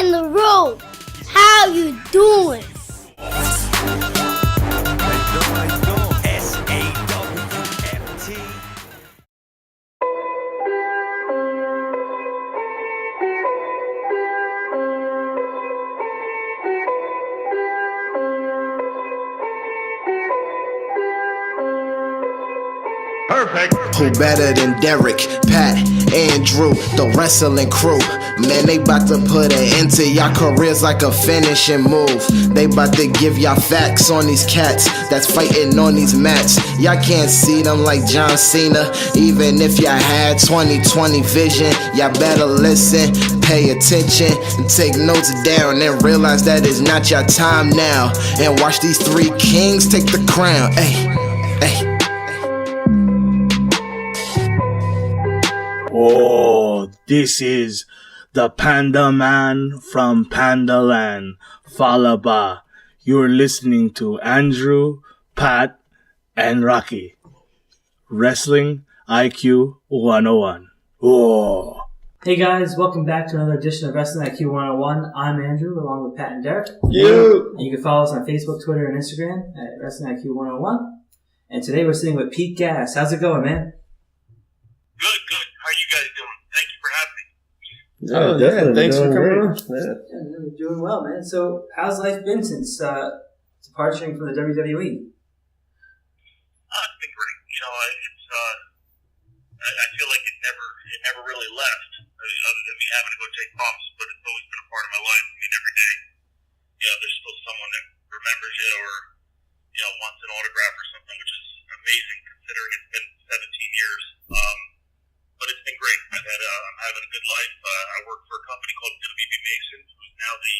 in the room. How you doing? Perfect. Who better than Derek, Pat, Andrew, the wrestling crew? Man, they bout to put an end to y'all careers like a finishing move. They bout to give y'all facts on these cats that's fighting on these mats. Y'all can't see them like John Cena. Even if y'all had 20/20 vision, y'all better listen, pay attention, and take notes down, and realize that it's not your time now. And watch these three kings take the crown. Hey, hey. Oh, this is the Panda Man from Panda Land, Falaba. You're listening to Andrew, Pat, and Rocky. Wrestling IQ 101. Oh. Hey guys, welcome back to another edition of Wrestling IQ 101. I'm Andrew, along with Pat and Derek. You. And you can follow us on Facebook, Twitter, and Instagram at Wrestling IQ 101. And today we're sitting with Pete Gass. How's it going, man? Good. How are you guys doing? Thank you for having me. Oh, definitely. Thanks for coming on. Yeah, we're doing well, man. So, how's life been since departing from the WWE? It's been great. You know, I feel like it never really left, other than me having to go take bumps, but it's always been a part of my life. I mean, every day, you know, there's still someone that remembers you or, you know, wants an autograph or something, which is amazing considering it's been 17 years. But it's been great. I'm having a good life. I work for a company called WWE Mason, who's now the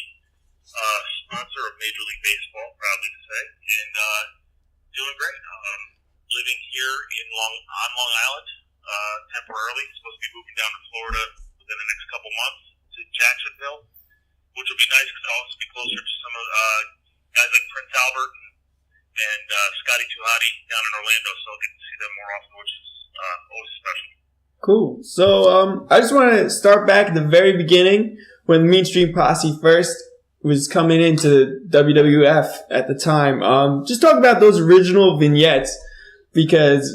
sponsor of Major League Baseball, proudly to say, and doing great. Living here on Long Island temporarily. Supposed to be moving down to Florida within the next couple months to Jacksonville, which will be nice because I'll also be closer to some of guys like Prince Albert and Scotty Tuhati down in Orlando, so I'll get to see them more often, which is always special. Cool. So I just want to start back at the very beginning when Mean Street Posse first was coming into WWF at the time. Just talk about those original vignettes because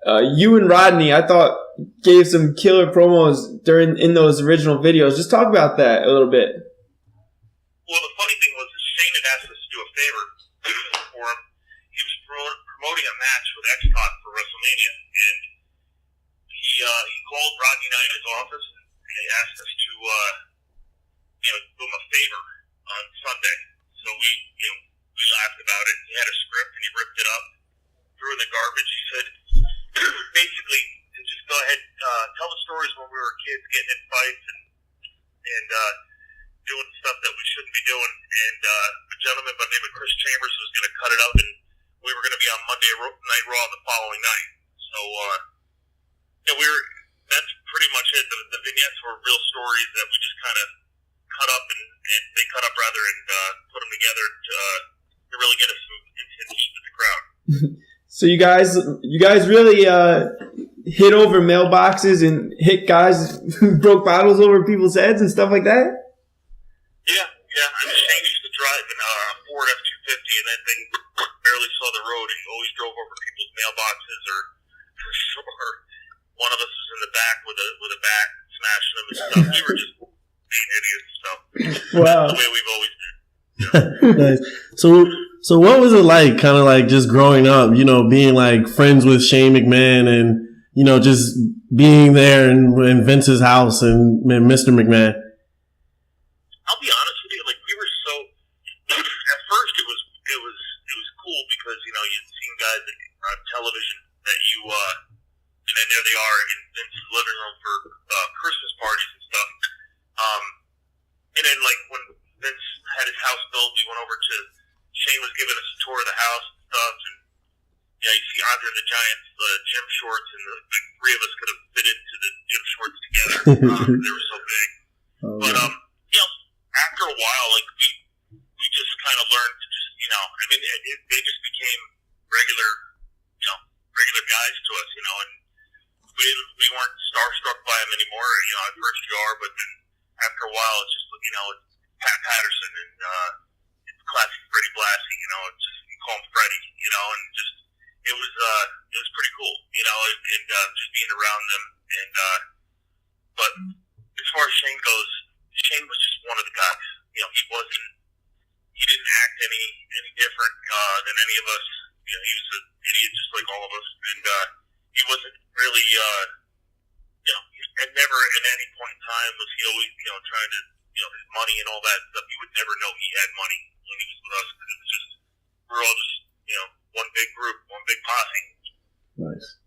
you and Rodney, I thought, gave some killer promos in those original videos. Just talk about that a little bit. Well, the funny thing was that Shane had asked us to do a favor for him. He was promoting a match with X-Pac for Wrestlemania, and he called Rodney and I in his office and he asked us to do him a favor on Sunday. So we laughed about it. He had a script and he ripped it up, threw it in the garbage. He said, basically, just go ahead, tell the stories when we were kids, getting in fights and doing stuff that we shouldn't be doing. And a gentleman by the name of Chris Chambers was going to cut it up, and we were going to be on Monday Night Raw the following night. So that's pretty much it. The vignettes were real stories that we just kind of cut up and they cut up rather and put them together to really get us some instant heat with the crowd. So you guys really hit over mailboxes and hit guys who broke bottles over people's heads and stuff like that? Yeah. I mean, Shane used to drive in a Ford F-250 and that thing barely saw the road, and he always drove over people's mailboxes or one of us was in the back with a bat smashing them and stuff. We were just being idiots. So wow. That's the way we've always been. Yeah. Nice. So what was it like, kind of like just growing up, you know, being like friends with Shane McMahon and, you know, just being there in Vince's house and Mr. McMahon? I'll be honest with you, like we were so. At first, it was cool because you'd seen guys on television that you and then there they are in Vince's living room for Christmas parties and stuff. And then like when Vince had his house built, we went over to Shane was giving us a tour of the house and stuff, and you see Andre the Giant's gym shorts, and the three of us could have fit into the gym shorts together. They were so big. But after a while, like we just kind of learned to just they just became regular guys to us, and we weren't starstruck by them anymore. At first you are, but then after a while, it's just Pat Patterson and classic Freddie Blassie. It's just you call him Freddie. And just it was pretty cool. And just being around them. And but as far as Shane goes, Shane was just one of the guys. He didn't act any different than any of us. He was an idiot just like all of us, and he wasn't really, and never at any point in time was he always, trying to, his money and all that stuff. You would never know he had money when he was with us, because it was just, we're all just, one big group, one big posse. Nice.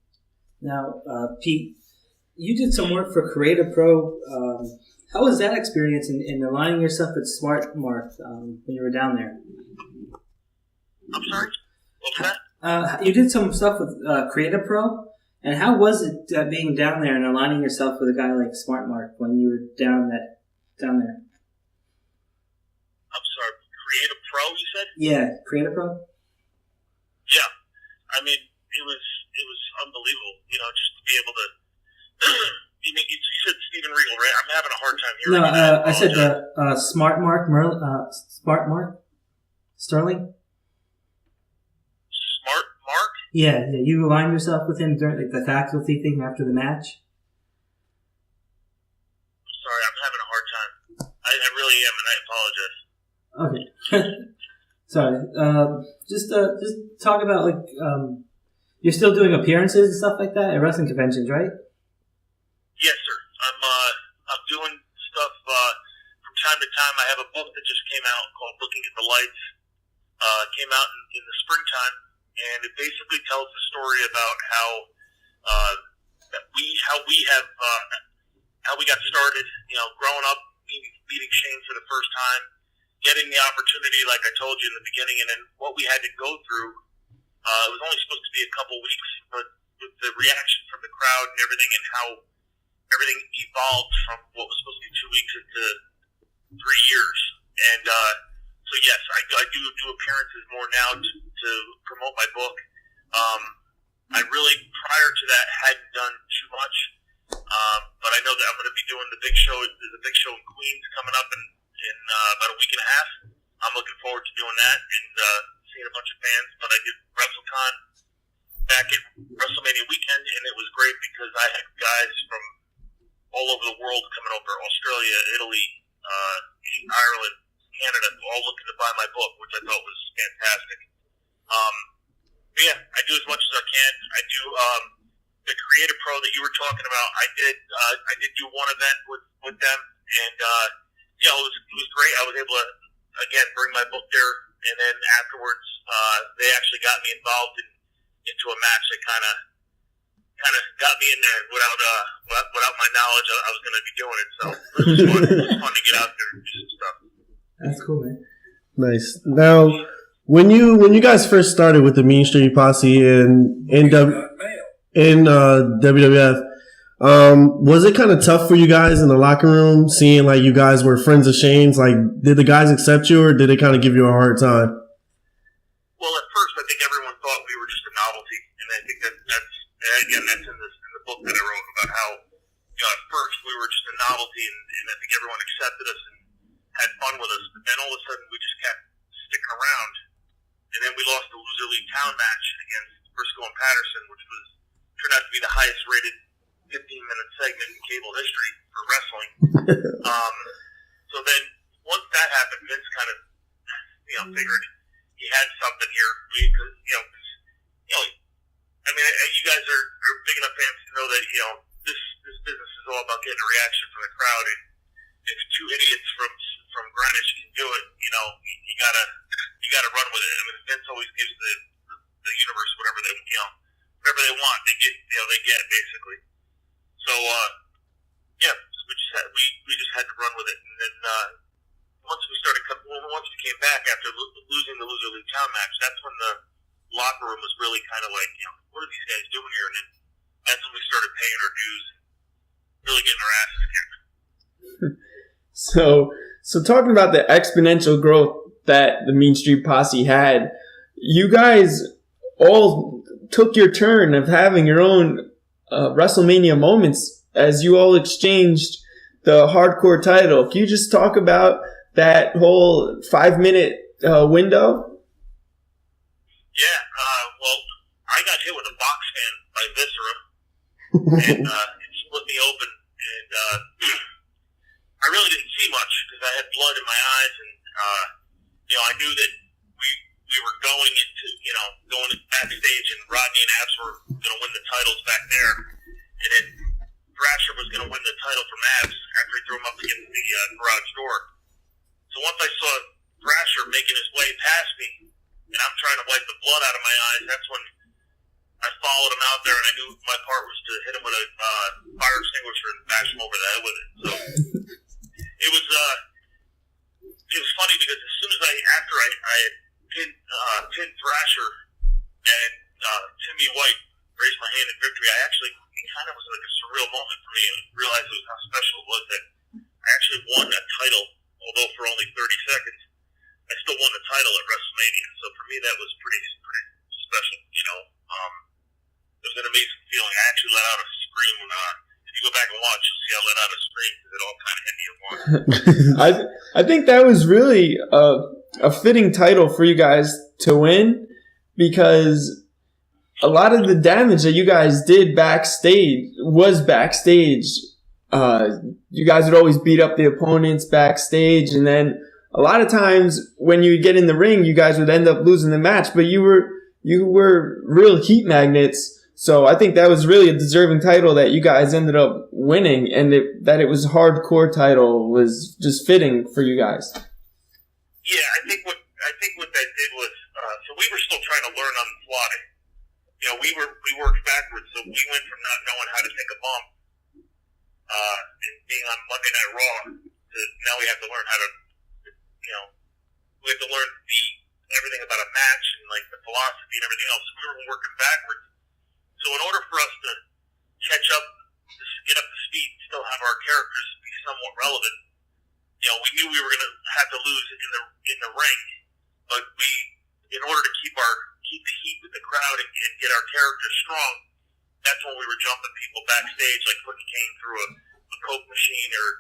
Now, Pete, you did some work for Creative Pro. How was that experience in aligning yourself with Smart Mark when you were down there? I'm sorry? What was that? You did some stuff with Creative Pro, and how was it being down there and aligning yourself with a guy like Smart Mark when you were down there? I'm sorry, Creative Pro, you said? Yeah, Creative Pro. Yeah, I mean, it was unbelievable. Just to be able to. You said Steven Regal, right? I'm having a hard time hearing. No, I said Smart Mark Smart Mark Sterling. Smart Mark? Yeah. You aligned yourself with him during the faculty thing after the match. Sorry, I'm having a hard time. I really am, and I apologize. Okay. Sorry. Just talk about you're still doing appearances and stuff like that at wrestling conventions, right? Yes, sir. I'm doing stuff from time to time. I have a book that just came out called Looking at the Lights. Came out in the springtime, and it basically tells the story about how we got started. Growing up, meeting Shane for the first time, getting the opportunity, like I told you in the beginning, and then what we had to go through. It was only supposed to be a couple weeks, but with the reaction from the crowd and everything, and how everything evolved from what was supposed to be 2 weeks into 3 years. And so yes, I do appearances more now to promote my book. I really, prior to that, hadn't done too much, but I know that I'm going to be doing the big show. There's a big show in Queens coming up in about a week and a half. I'm looking forward to doing that and seeing a bunch of fans. But I did WrestleCon back at WrestleMania weekend, and it was great because I had guys from all over the world coming over: Australia, Italy, Ireland, Canada, all looking to buy my book, which I thought was fantastic. But yeah, I do as much as I can. I do the Creative Pro that you were talking about. I did do one event with them, and it was great. I was able to again bring my book there, and then afterwards they actually got me involved into a match that kind of got me in there without my knowledge. I was going to be doing it, so it was fun. It was fun to get out there and do some stuff. That's cool, man. Nice. Now, when you guys first started with the Mean Street Posse in WWF, was it kind of tough for you guys in the locker room, seeing like you guys were friends of Shane's? Like, did the guys accept you, or did they kind of give you a hard time? Well, at first, I think everyone thought we were just a novelty, and I think that's in the book that I wrote about how at first we were just a novelty, and I think everyone accepted us and had fun with us. But then all of a sudden, we just kept sticking around, and then we lost the Loser League Town match against Brisco and Patterson, which turned out to be the highest rated 15-minute segment in cable history for wrestling. So then, once that happened, Vince kind of, figured he had something here. You guys are big enough fans to know that, this business is all about getting a reaction from the crowd. And if two idiots from Greenwich can do it, you gotta run with it. I mean, Vince always gives the universe whatever they want. They get basically. So we just had to run with it. And then once we came back after losing the Loser League Town match, that's when the locker room was really kind of like, what are these guys doing here? And then that's when we started paying our dues, really getting our asses kicked. So talking about the exponential growth that the Mean Street Posse had, you guys all took your turn of having your own WrestleMania moments as you all exchanged the hardcore title. Can you just talk about that whole 5-minute window? Yeah, well, I got hit with a box fan by Viscera, and it split me open, and I really didn't see much because I had blood in my eyes, and I knew that we were going backstage, and Rodney and Abs were going to win the titles back there, and then Thrasher was going to win the title from Abs after he threw him up against the garage door. So once I saw Thrasher making his way past me, and I'm trying to wipe the blood out of my eyes, that's when I followed him out there, and I knew my part was to hit him with a fire extinguisher and bash him over the head with it. So it was funny because as soon as after I had pinned Thrasher and Timmy White raised my hand in victory, it kind of was like a surreal moment for me, and realized how special it was that I actually won that title, although for only 30 seconds. I still won the title at WrestleMania, so for me that was pretty special. It was an amazing feeling. I actually let out a scream when if you go back and watch, you'll see I let out a scream because it all kind of hit me at once. I think that was really a fitting title for you guys to win, because a lot of the damage that you guys did backstage was backstage. You guys would always beat up the opponents backstage, and then a lot of times when you get in the ring, you guys would end up losing the match, but you were real heat magnets. So I think that was really a deserving title that you guys ended up winning, and that it was a hardcore title was just fitting for you guys. Yeah, I think what that did was so we were still trying to learn on the fly. We worked backwards, so we went from not knowing how to take a bump and being on Monday Night Raw to now we have to learn how to we have to learn everything about a match and like the philosophy and everything else. So we were working backwards. So in order for us to catch up, get up to speed, and still have our characters be somewhat relevant, we knew we were going to have to lose in the ring. But in order to keep the heat with the crowd and get our characters strong, that's when we were jumping people backstage, like putting Kane through a Coke machine or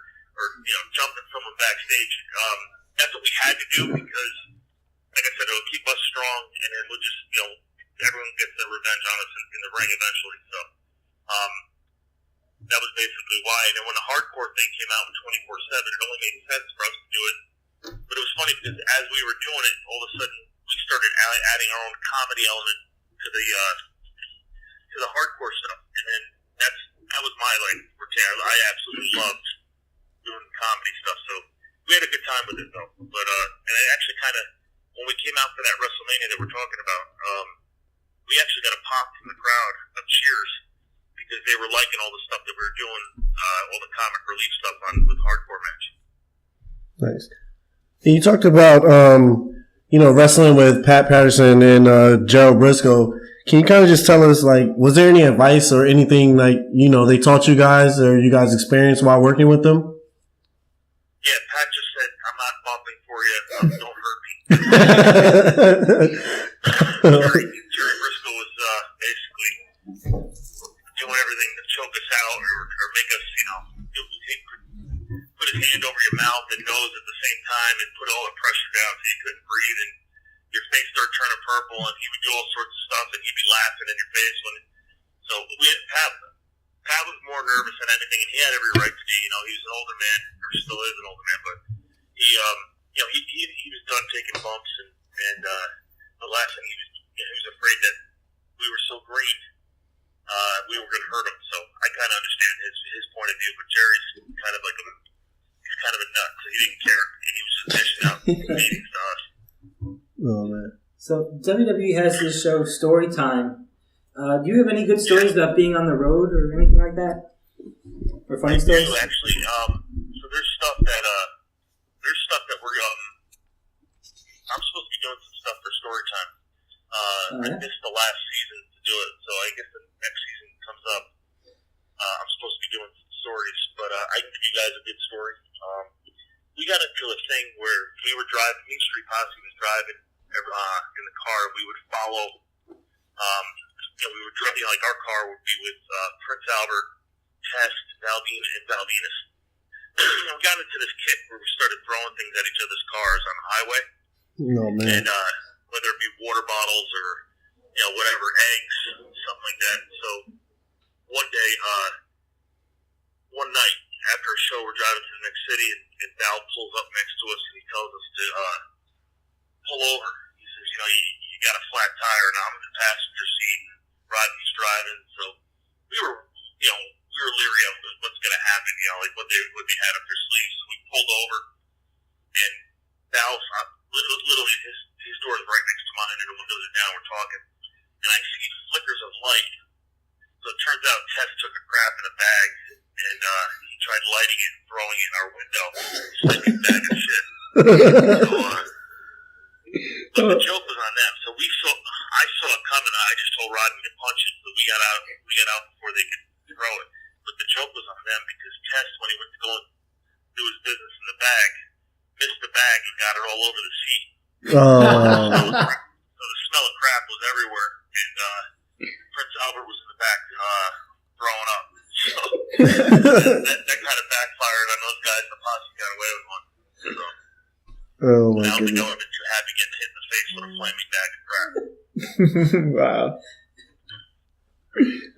jumping someone backstage. That's what we had to do because, like I said, it'll keep us strong, and then we'll just, everyone gets their revenge on us in the ring eventually. So that was basically why. And then when the hardcore thing came out in 24/7, it only made sense for us to do it. But it was funny because as we were doing it, all of a sudden we started adding our own comedy element to the hardcore stuff, and then that was my forte. I absolutely loved doing comedy stuff. So we had a good time with it though. But and it actually kind of, when we came out for that WrestleMania that we're talking about, we actually got a pop from the crowd of cheers because they were liking all the stuff that we were doing, all the comic relief stuff with hardcore match. Nice. And you talked about wrestling with Pat Patterson and Gerald Brisco. Can you kind of just tell us, was there any advice or anything they taught you guys or you guys experienced while working with them? Yeah, Pat just said, "I'm not bumping for you. Don't hurt me." Jerry Brisco was basically doing everything to choke us out or make us, put his hand over your mouth and nose at the same time and put all the pressure down so you couldn't breathe, and your face started turning purple, and he would do all sorts of stuff, and he'd be laughing in your face so Pat was more nervous than anything, and he had every right to be. He was an older man, or still is an older man, but he was done taking bumps, and the last thing he was afraid that we were so green, we were going to hurt him. So I kind of understand his point of view, but Jerry's kind of he's kind of a nut, so he didn't care, and he was just dishing out meetings to us. Oh man! So WWE has this show Storytime. Do you have any good stories about being on the road or anything like that? Or funny stories? Actually, so there's stuff that we're I'm supposed to be doing some stuff for Storytime. I missed the last season to do it, so I guess the next season comes up. I'm supposed to be doing some stories, but I can give you guys a good story. We got into a thing where we were driving. Mean Street Posse was driving in the car. We would follow. We would drive, our car would be with Prince Albert, Test, Valdina, and Valvinus. we got into this kick where we started throwing things at each other's cars on the highway. No, man. And whether it be water bottles or, whatever, eggs, something like that. So one day, one night after a show, we're driving to the next city, and Val pulls up next to us, and he tells us to pull over. He says, you got a flat tire, and I'm in the passenger seat, and Rodney's driving. So we were leery of what's going to happen, like what they had up their sleeves. So we pulled over, and Val's literally his door is right next to mine, and the windows are down. We're talking, and I see flickers of light. So it turns out Tess took a crap in a bag, and he tried lighting it and throwing it in our window. Sleeping bag and shit. But the joke was on them. So I saw it coming. I just told Rodney to punch it, but we got out before they could throw it. But the joke was on them because Tess, when he went to go and do his business in the bag, missed the bag and got it all over the seat. Oh. So the smell of crap was everywhere, and Prince Albert was in the back throwing up. So that kind of backfired on those guys. The posse got away with one. So Oh my now the goodness. government too happy getting hit in the face with a flaming bag of crap. Wow.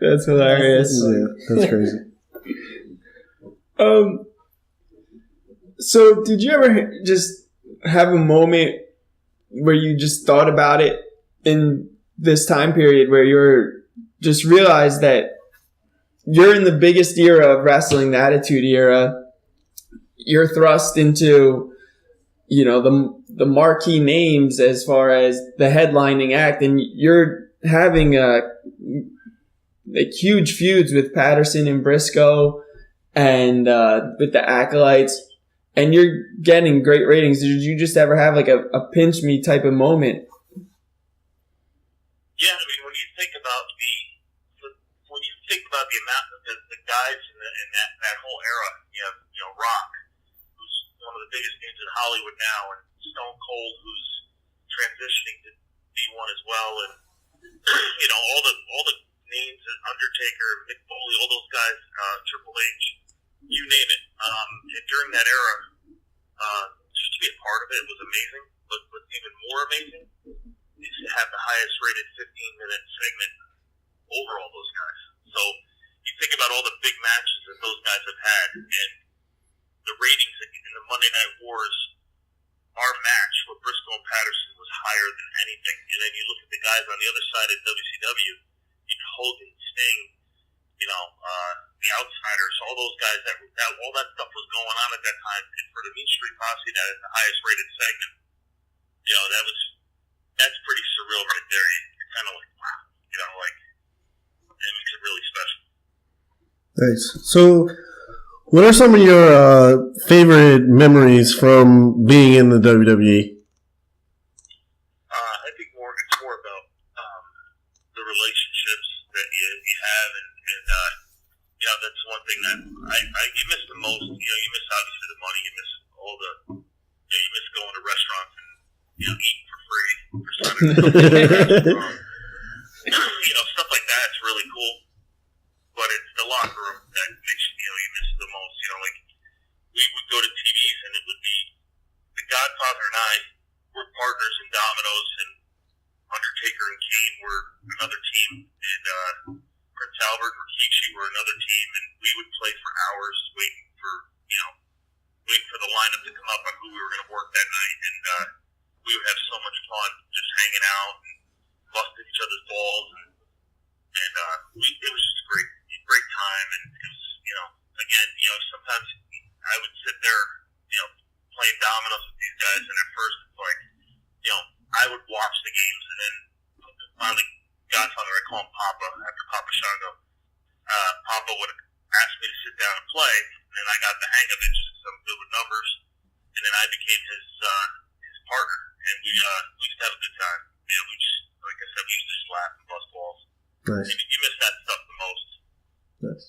That's hilarious. Yeah, that's crazy. So did you ever just have a moment where you just thought about it in this time period where you're just realized that you're in the biggest era of wrestling, the Attitude Era? You're thrust into, the marquee names as far as the headlining act, and you're having huge feuds with Patterson and Brisco and with the Acolytes, and you're getting great ratings. Did you just ever have like a pinch me type of moment? Yeah, I mean, when you think about the amount of the guys in that whole era, you have Rock, who's one of the biggest names in Hollywood now, and Stone Cold, who's transitioning to D1 as well, and all the names, Undertaker, Mick Foley, all those guys, Triple H, you name it. And during that era, just to be a part of it was amazing. But what's even more amazing is to have the highest rated 15-minute segment over all those guys. So you think about all the big matches that those guys have had, and the ratings in the Monday Night Wars, our match with Brisco and Patterson was higher than anything. And then you look at the guys on the other side of WCW, Hogan, Sting, the Outsiders, all those guys all that stuff was going on at that time. And for the Mean Street Posse, that is the highest rated segment. That's pretty surreal right there. You're kind of like, wow, it makes it really special. Nice. So, what are some of your favorite memories from being in the WWE? I think it's more about the relationships that you have, and that's one thing that you miss the most. You miss obviously the money, you miss all the, you miss going to restaurants and eating for free for Saturday. Stuff like that. It's really cool, but it's the locker room that makes you miss the most. Like we would go to TVs and it would be the Godfather and I were partners in Domino's, and Undertaker and Kane were another team, and Prince Albert or Rikishi were another team, and we would play for hours waiting for the lineup to come up on who we were going to work that night, and we would have so much fun just hanging out and busting each other's balls, and it was just a great time, and it was again sometimes I would sit there playing dominoes with these guys, and at first it's like I would watch the games, and then finally Godfather, I call him Papa after Papa Shango. Papa would ask me to sit down and play, and then I got the hang of it just because I'm good with numbers, and then I became his partner, and we used to have a good time. We just, like I said, we used to just laugh and bust balls. Nice. And you miss that stuff the most. Nice.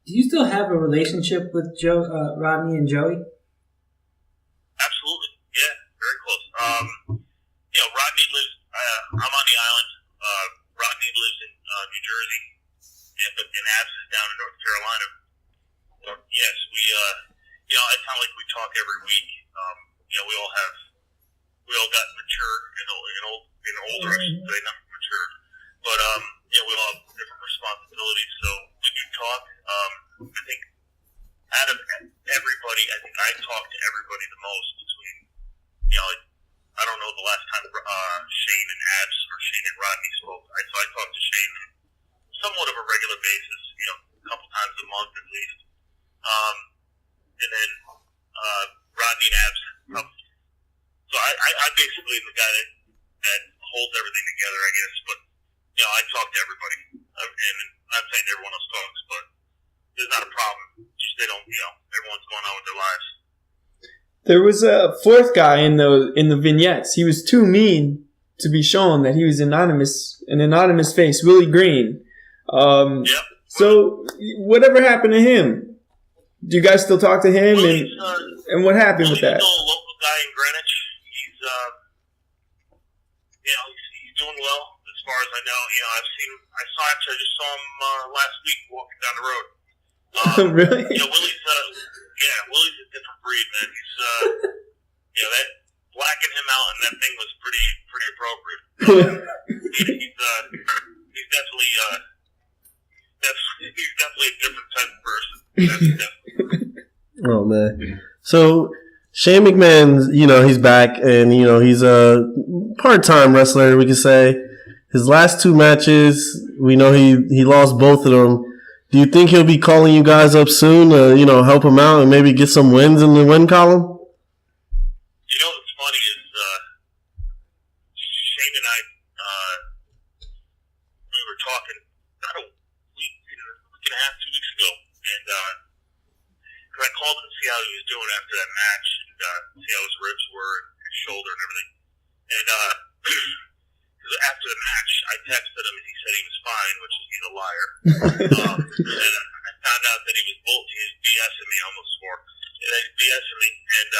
Do you still have a relationship with Rodney and Joey? Absolutely, yeah, very close. Rodney lives. I'm on the island. Rodney lives in New Jersey, and Abs is down in North Carolina. Yes, talk every week. We all got mature and older, I should say, not mature. But, we all have different responsibilities, so we do talk. I think out of everybody, I think I talk to everybody the most between, I don't know the last time Shane and Abs or Shane and Rodney spoke. So I talk to Shane on somewhat of a regular basis, a couple times a month at least. And then Rodney and Abs. So I basically am the guy that holds everything together, I guess. But, I talk to everybody. And I'm saying everyone else talks, but there's not a problem. Just they don't, everyone's going on with their lives. There was a fourth guy in the vignettes. He was too mean to be shown that he was an anonymous face, Willie Green. Yep. So whatever happened to him? Do you guys still talk to him? And what happened with that? He's still a local guy in Greenwich. He's doing well as far as I know. I just saw him last week walking down the road. Really? Willie's a different breed, man. He's that blacking him out and that thing was pretty appropriate. He's definitely a different type of person. Oh man. So Shane McMahon, he's back and he's a part-time wrestler, we could say. His last two matches, we know he lost both of them. Do you think he'll be calling you guys up soon to, help him out and maybe get some wins in the win column? What's funny is Shane and I, we were talking about a week and a half, 2 weeks ago, and I called him to see how he was doing after that match and see how his ribs were and his shoulder and everything. And after the match, I texted him and he said he was fine, which is he's a liar. And I found out that he was BSing me almost for. And he was BSing me, and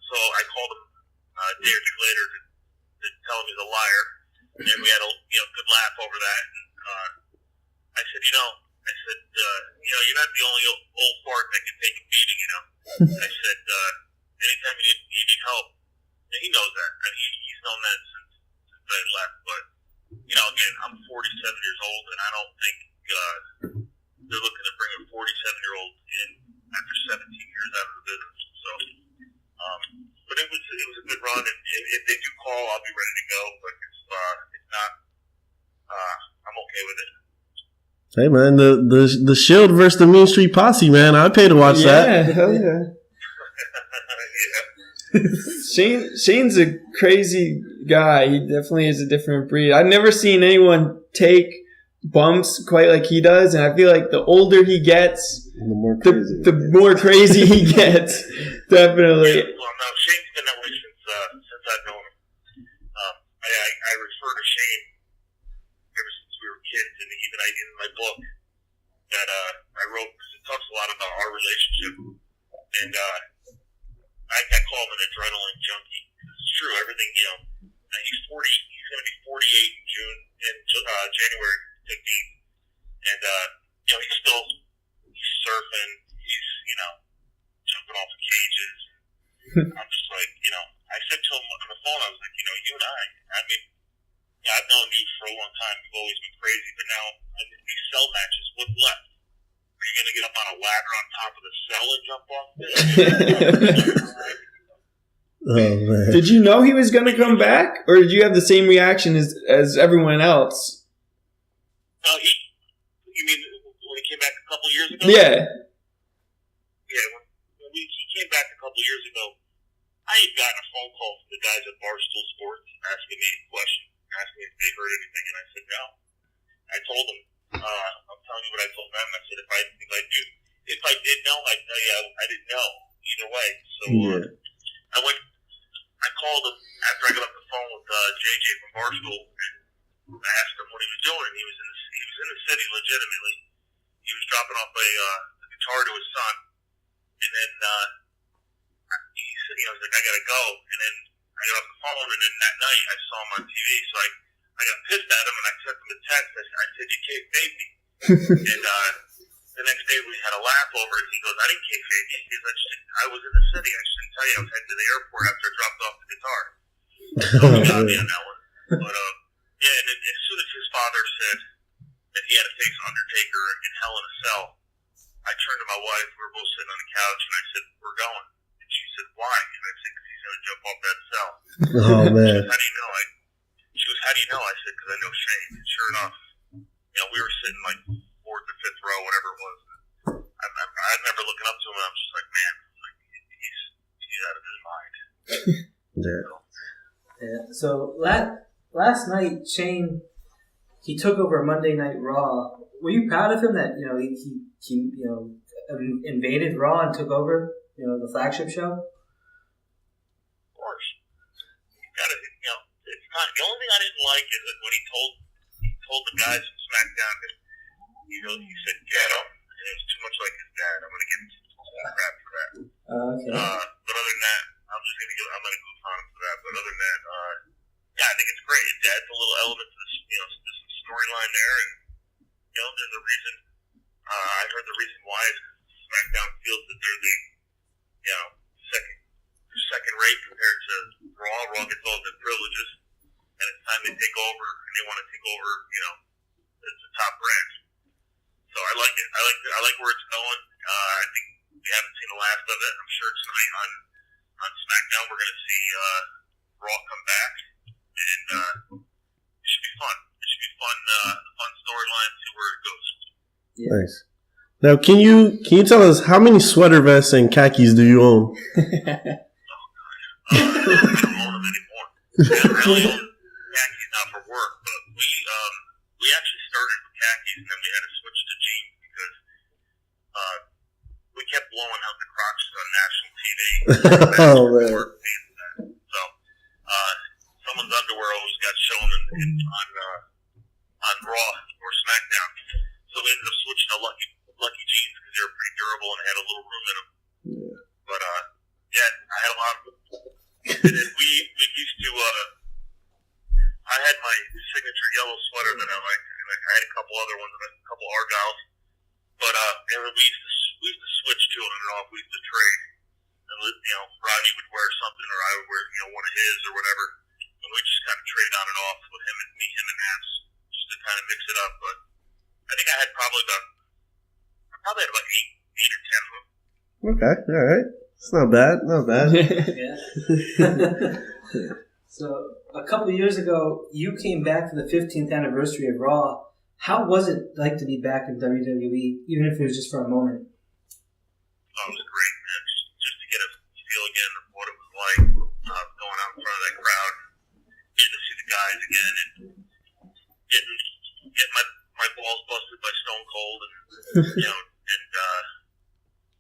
so I called him a day or two later to tell him he's a liar. And we had a good laugh over that. And I said, you're not the only old fart that can take a beating, I said, anytime you need help, and he knows that. And he's known that since I left. But, again, I'm 47 years old, and I don't think they're looking to bring a 47-year-old in after 17 years out of the business. So, but it was a good run, and if they do call, I'll be ready to go. But if not, I'm okay with it. Hey man, the Shield versus the Mean Street Posse, man. I'd pay to watch that. Hell yeah. Shane's a crazy guy. He definitely is a different breed. I've never seen anyone take bumps quite like he does, and I feel like the older he gets, the more crazy he gets. Definitely. Well, no, Shane's been that way since I've known him. I refer to Shane ever since we were kids, and even in my book that I wrote, because it talks a lot about our relationship, and I call him an adrenaline junkie. It's true, everything, he's 40, he's going to be 48 in January 15th, and, he's surfing, he's, jumping off of cages. I'm just like, I said to him on the phone, I was like, you and I've known you for a long time, you've always been crazy, but now, these cell matches, what's left? Are you going to get up on a ladder on top of the cell and jump off there? Oh man! Did you know he was going to come back, or did you have the same reaction as everyone else? You mean when he came back a couple years ago? Yeah. Yeah, when he came back a couple years ago, I had gotten a phone call from the guys at Barstool Sports asking me a question, asking if they heard anything, and I said no. I told them, I'm telling you what I told them. I said if I did know, I'd tell you I didn't know either way. So I called him after I got off the phone with JJ from Barstool, and I asked him what he was doing. He was in the city legitimately. He was dropping off a guitar to his son, and then he said, I was like, I gotta go. And then I got off the phone, and then that night I saw him on TV, so I got pissed at him, and I sent him a text. I said, you can't fake me. And the next day we had a laugh over it. He goes, I didn't kayfabe you. He goes, I was in the city. I just didn't tell you. I was heading to the airport after I dropped off the guitar. So he got me on that one. But, yeah, and then, as soon as his father said that he had to face Undertaker in Hell in a Cell, I turned to my wife. We were both sitting on the couch, and I said, we're going. And she said, why? And I said, because he's going to jump off that cell. Oh, man. How do you know? She goes, how do you know? I said, because I know Shane. And sure enough, we were sitting like fourth or fifth row, whatever it was. I remember looking up to him, and I'm just like, man, like, he's out of his mind. Yeah. Yeah. So last night, Shane, he took over Monday Night Raw. Were you proud of him that he invaded Raw and took over the flagship show? Of course. You gotta, it's not the only thing I didn't like is that when he told the guys from SmackDown that he said get him, and it was too much like his dad. I'm gonna give him some crap for that. Okay. But other than that, I'm gonna goof on him for that. But other than that, I think it's great. It adds a little element to this, to some storyline there, and there's a reason. I heard the reason why is SmackDown feels that they're the second rate compared to Raw. Raw gets all the privileges, and it's time they take over, and they want to take over, as the top brand. So I like it. I like where it's going. I think we haven't seen the last of it. I'm sure tonight on SmackDown we're going to see Raw come back, and it should be fun. It should be fun. A fun storyline. See where it goes. Yeah. Nice. Now, can you tell us how many sweater vests and khakis do you own? I don't own them anymore. I only own khakis now for work, but we actually started with khakis and then we had to switch to jeans because we kept blowing out the crotches on national TV. Oh, man. So someone's underwear always got shown on Raw or SmackDown. So we ended up switching to Lucky jeans because they were pretty durable and had a little room in them. Yeah. But I had a lot of them. And then we used to. I had my signature yellow sweater that I liked, and I had a couple other ones, and a couple Argyles. But and we used to switch to it on and off. We used to trade. And Rodney would wear something, or I would wear one of his or whatever, and we just kind of trade on and off with him and Naps, just to kind of mix it up. But I think I had probably had about eight or 10 of them. Okay, all right. It's not bad. Yeah. So a couple of years ago, you came back for the 15th anniversary of Raw. How was it like to be back in WWE, even if it was just for a moment? Oh, it was great, man. Just to get a feel again of what it was like going out in front of that crowd, getting to see the guys again, and getting my balls busted by Stone Cold, and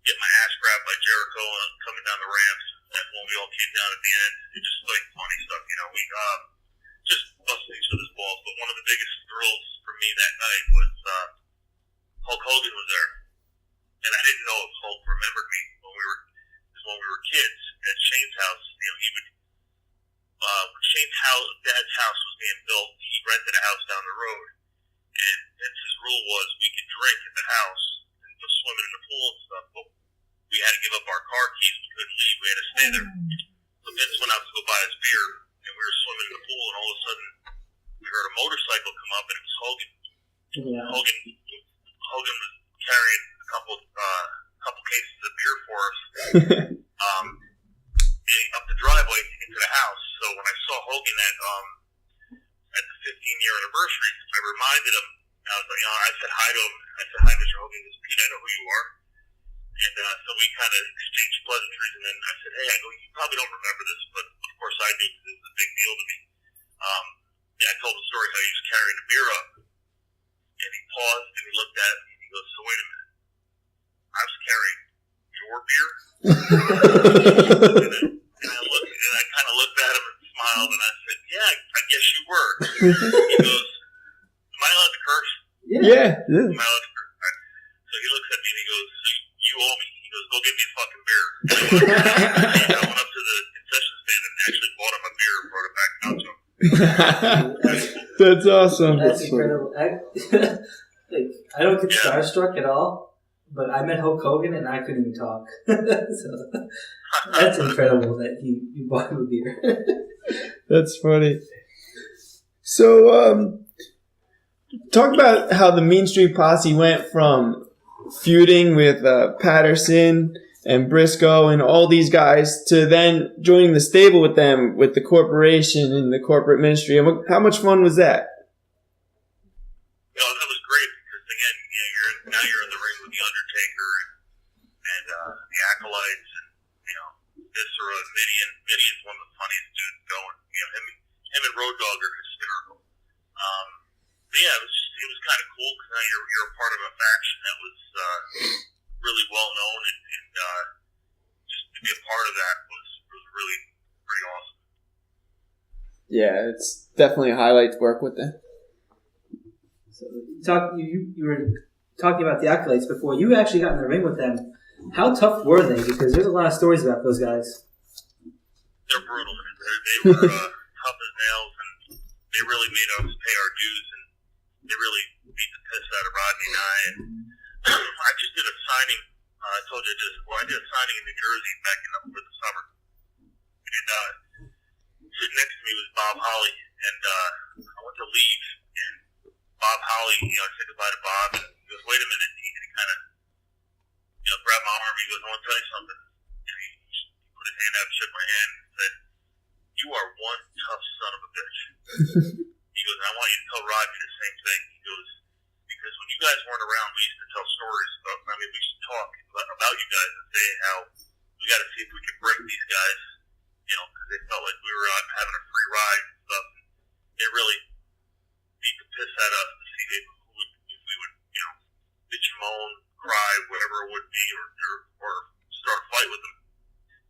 get my ass grabbed by Jericho coming down the ramps when we all came down at the end. It's just like funny stuff, we just busted each other's balls. But one of the biggest thrills for me that night was Hulk Hogan was there, and I didn't know if Hulk remembered me when we were kids at Shane's house. He would when Shane's dad's house was being built, he rented a house down the road, and his rule was we could drink at the house and go swimming in the pool and stuff, but we had to give up our car keys. We couldn't leave. We had to stay there. So Vince went out to go buy us beer, and we were swimming in the pool, and all of a sudden we heard a motorcycle come up, and it was Hogan. Yeah. Hogan was carrying a couple cases of beer for us up the driveway into the house. So when I saw Hogan at the 15-year anniversary, I reminded him. I was like, I said hi to him. I said, hi, Mr. Hogan. He goes, Pete, I know who you are. And so we kind of exchanged pleasantries, and then I said, hey, you probably don't remember this, but of course I do because it was a big deal to me. I told the story how he was carrying the beer up, and he paused, and he looked at me, and he goes, so wait a minute. I was carrying your beer? and I kind of looked at him and smiled, and I said, yeah, I guess you were. He goes, am I allowed to curse? Yeah. Am I allowed to curse? So he looks at me and he goes, so you owe me. He goes, go get me a fucking beer. I went up to the concession stand and actually bought him a beer and brought it back out to him. That's awesome. That's incredible. I don't get starstruck at all. but I met Hulk Hogan and I couldn't even talk. So that's incredible that you bought him a beer. That's funny. So, talk about how the Mean Street Posse went from feuding with Patterson and Brisco and all these guys to then joining the stable with them, with the corporation and the corporate ministry. And how much fun was that? That was great because again, you're in the ring with the Undertaker and the Acolytes, and Viscera and Midian. Midian's one of the funniest dudes going. Him and Road Dogg are hysterical. But yeah, it was kind of cool because now you're a part of a faction that was really well known, and just to be a part of that was really pretty awesome. Yeah, it's definitely a highlight to work with them. So you were talking about the Acolytes before. You actually got in the ring with them. How tough were they? Because there's a lot of stories about those guys. They're brutal. They were tough as nails, and they really made us pay our dues, and they really beat the piss out of Rodney and I. And I just did a signing. I told you I did a signing in New Jersey back for the summer, and sitting next to me was Bob Holly, and I went to leave, and Bob Holly, I said goodbye to Bob, and he goes, "Wait a minute," and he kind of grabbed my arm. He goes, "I want to tell you something." And he put his hand out, shook my hand, and said, "You are one tough son of a bitch." He goes, "I want you to tell Rodney the same thing." He goes, "Because when you guys weren't around, we used to tell stories about. We used to talk about you guys and say how we got to see if we could break these guys, because they felt like we were out having a free ride and stuff. And they really beat the piss out of us to see if we would, bitch and moan, cry, whatever it would be, or start a fight with them."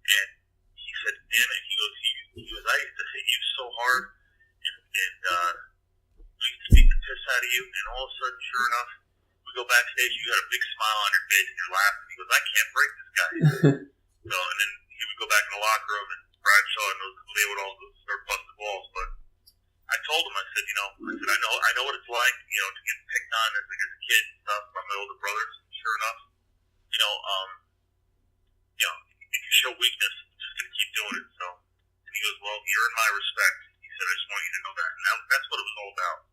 And he said, "Damn it," he goes, "I used to hit you so hard, and we used to beat the piss out of you, and all of a sudden, sure enough, we go backstage, you got a big smile on your face, and you're laughing." He goes, "I can't break this guy." So, and then he would go back in the locker room, and Bradshaw and they would all start busting balls. But I told him, I said, I know what it's like, to get picked on as a kid and stuff by my older brothers. Sure enough, if you show weakness, I'm just gonna keep doing it. So, and he goes, "Well, you're in my respect." He said, "I just want you to know that." And that's what it was all about,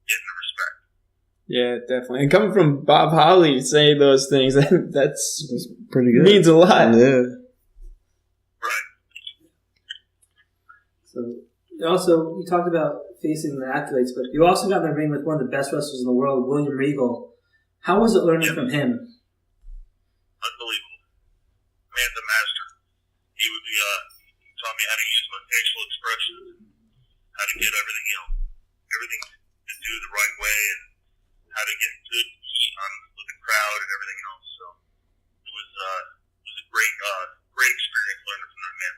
getting the respect. Yeah, definitely. And coming from Bob Holly saying those things, that's pretty good. Means a lot. Yeah. Right. So also, you talked about facing the Acolytes, but you also got in the ring with one of the best wrestlers in the world, William Regal. How was it learning from him? Unbelievable. Man's a master. He would be, he taught me how to use my facial expressions, how to get everything to do the right way, and how to get good heat on with the crowd and everything else. So it was a great experience learning from that man.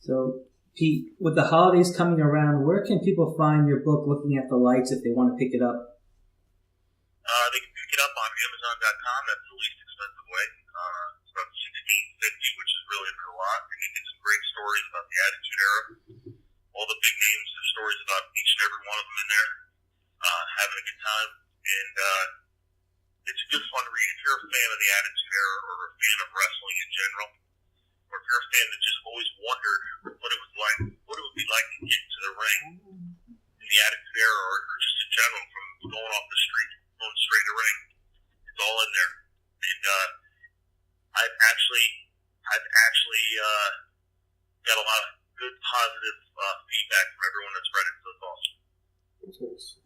So, Pete, with the holidays coming around, where can people find your book Looking at the Lights if they want to pick it up? They can pick it up on Amazon.com. That's the least expensive way. It's about $16.50, which is really not a lot. And you get some great stories about the Attitude Era. All the big names, there's stories about each and every one of them in there. Having a good time. And it's a good fun read. If you're a fan of the Attitude Era or a fan of wrestling in general, or if you're a fan that just always wondered what it would be like to get into the ring in the Attitude Era, or just in general from going off the street, going straight to the ring, it's all in there. And I've actually got a lot of good positive feedback from everyone that's read it, so it's awesome.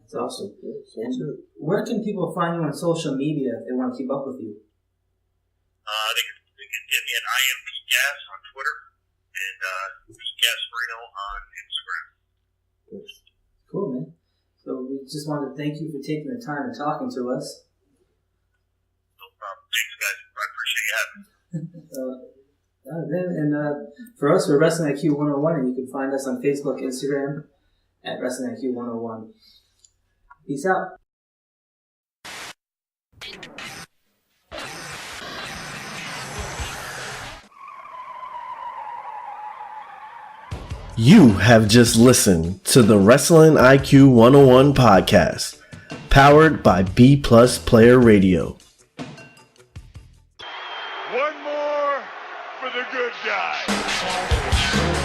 That's awesome. And where can people find you on social media if they want to keep up with you? They can get me at IMPGas on Twitter and PGasFreno on Instagram. Cool, man. So we just wanted to thank you for taking the time and talking to us. No problem. Thanks, guys. I appreciate you having me. And for us, we're Wrestling IQ 101, and you can find us on Facebook, Instagram, at Wrestling IQ 101. Peace out. You have just listened to the Wrestling IQ 101 podcast. Powered by B Plus Player Radio. One more for the good guy.